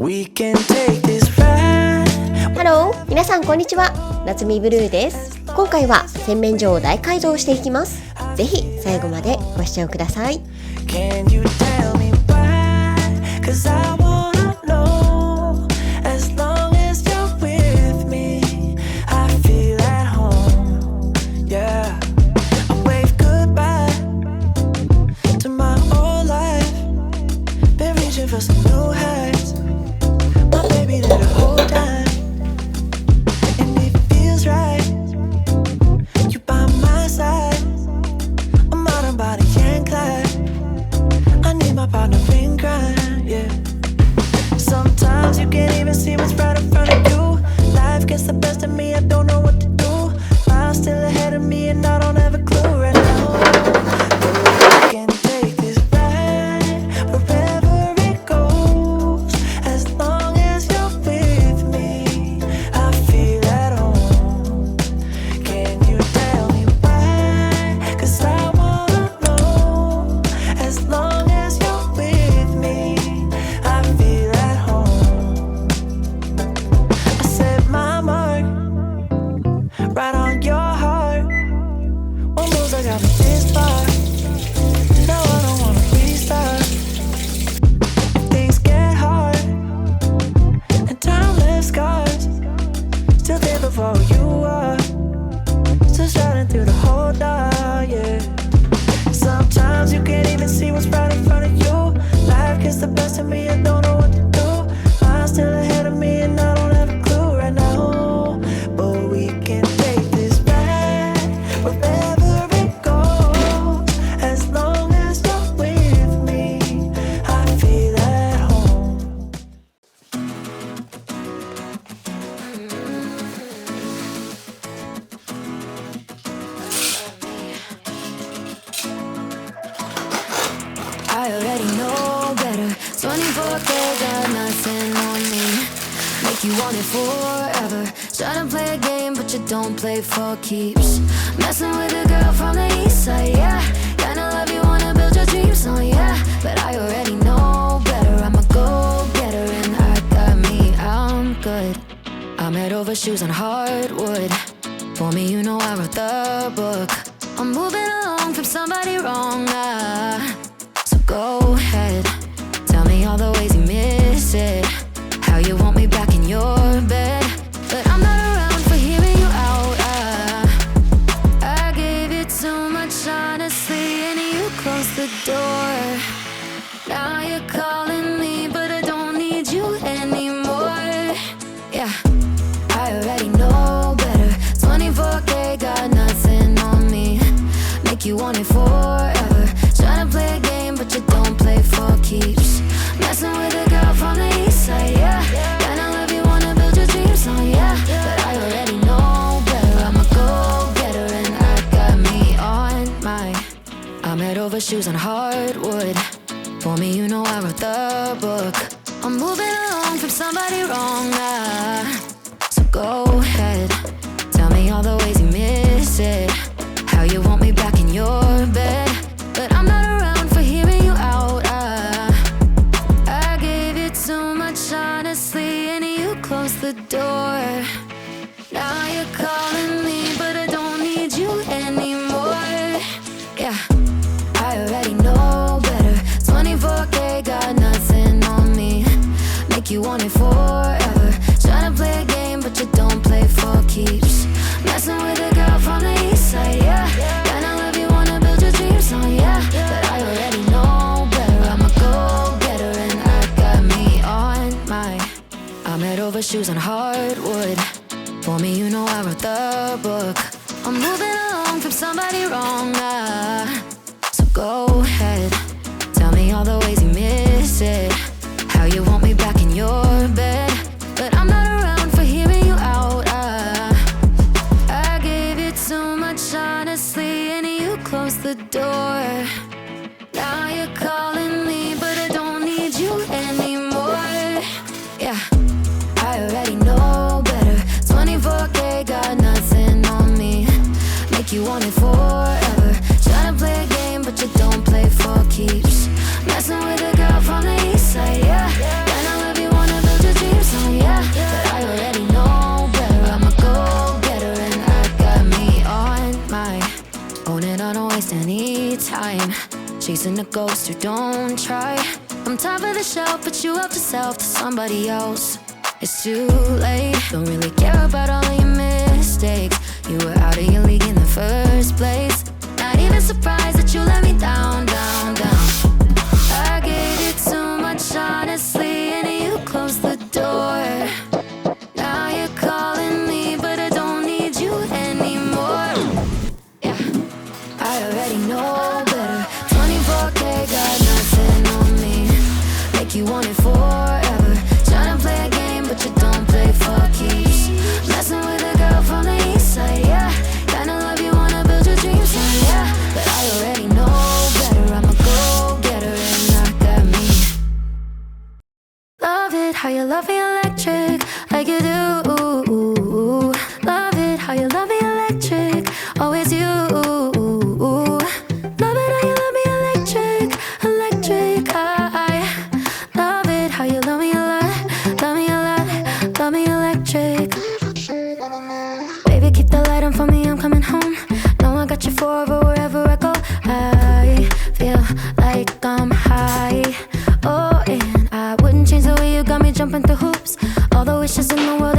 ハロー、皆さんこんにちは。なつみぶるーです。今回は洗面所を大改造していきます。ぜひ最後までご視聴ください。I already know better. 24K got nothing on me. Make you want it forever. Try to play a game, but you don't play for keeps. Messing with a girl from the east side, yeah. Kinda love you, wanna build your dreams on, yeah. But I already know better. I'm a go-getter and I got me, I'm good. I'm head over shoes on hardwood. For me, you know I wrote the book. I'm moving along from somebody wrong, so go ahead, tell me all the ways you miss it, how you want me back in your bed. But I'm not around for hearing you out, I gave you too much honestly, and you closed the door. Now you're calling me, but I don't need you anymore. Yeah, I already know better. 24K got nothing on me. Make you want it forever. Tryna play a game, but you don't play for keeps. Messing with a girl from the east side, yeah. Kinda love you, wanna build your dreams on, yeah. But I already know better. I'm a go-getter and I got me on my. I'm head over shoes on hardwood. For me, you know I wrote the book. I'm moving along from somebody wrong, so go ahead, tell me all the ways you miss it, how you want me back in your bed. But I'm not around for hearing you out, I gave you too much honestly, and you closed the door. Now you're calling me, but I don't need you anymore. Yeah, I already know better. 24K got nothing on me. Make you want it forever. Tryna play a game, but you don't play for keeps. Messing with a girl from the east side, yeah. Kinda love you, wanna build your dreams on, yeah. But I already know better. I'm a go-getter and I got me on my. I'm head over shoes on hardwood. For me, you know I wrote the book. I'm moving along from somebody wrong, so go ahead, tell me all the ways you miss it, how you want me back in your bed. But I'm not around for hearing you out, I gave you too much honestly, and you closed the door. Now you're calling me, but I don't need you anymore. Yeah, I already know better. 24K got nothing on me. Make you want it forever. Tryna play a game, but you don't play for keeps. Messing with a girl from the east side, yeah. And I love you, wanna build chasing a ghost who don't try. I'm top of the shelf, but you help yourself to somebody else. It's too late, don't really care about all of your mistakes. You were out of your league in the first place. Not even surprised that you let me down, down, down. I gave you too much honestly, and you closed the door. Now you're calling me, but I don't need you anymore. Yeah, I already know better. 24K got nothing on me. Make you want it forever. Tryna play a game, but you don't play for keeps. Messing with a girl from the east side, yeah. Kinda love you, wanna build your dreams on, yeah. But I already know better. I'm a go-getter and not got me. Love it how you love me electric, like you do. Love it how you love me electric, always you. Love it how you love me electric, electric. I love it how you love me a lot, love me a lot, love me electric. Baby, keep the light on for me, I'm coming home. Know I got you forever wherever I go. I feel like I'm high. Oh, and I wouldn't change the way you got me jumping through hoops. All the wishes in the world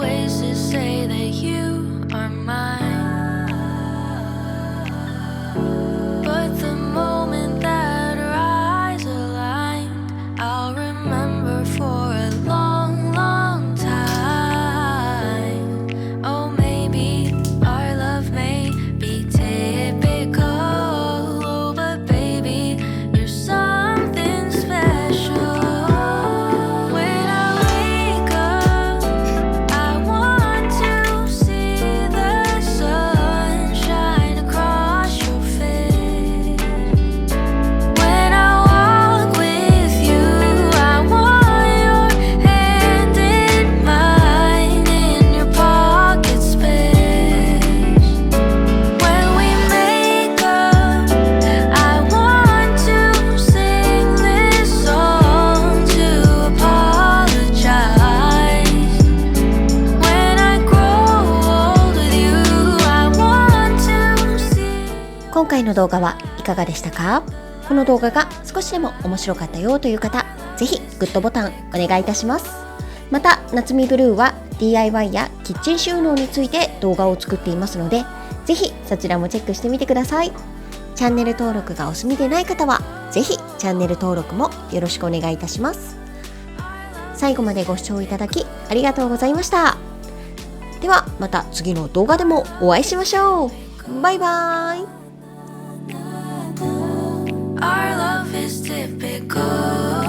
ways to say that you are mine. But the moment that our eyes aligned, I'll remember for a long, long time. Oh, maybe our love may be typical, oh, but baby, you're something special. When I wake up, I want to see the sun shine across your face. When I walk with you, I want your hand in mine in your pocket space. When we make up, I want to sing this song to apologize. When I grow old with you, I want to see. 今回の動画はいかがでしたか？この動画が少しでも面白かったよという方、ぜひグッドボタンお願いいたします。また、なつみブルーは DIY やキッチン収納について動画を作っていますので、ぜひそちらもチェックしてみてください。チャンネル登録がお済みでない方は、ぜひチャンネル登録もよろしくお願いいたします。最後までご視聴いただきありがとうございました。ではまた次の動画でもお会いしましょう。バイバイ。Our love is typical.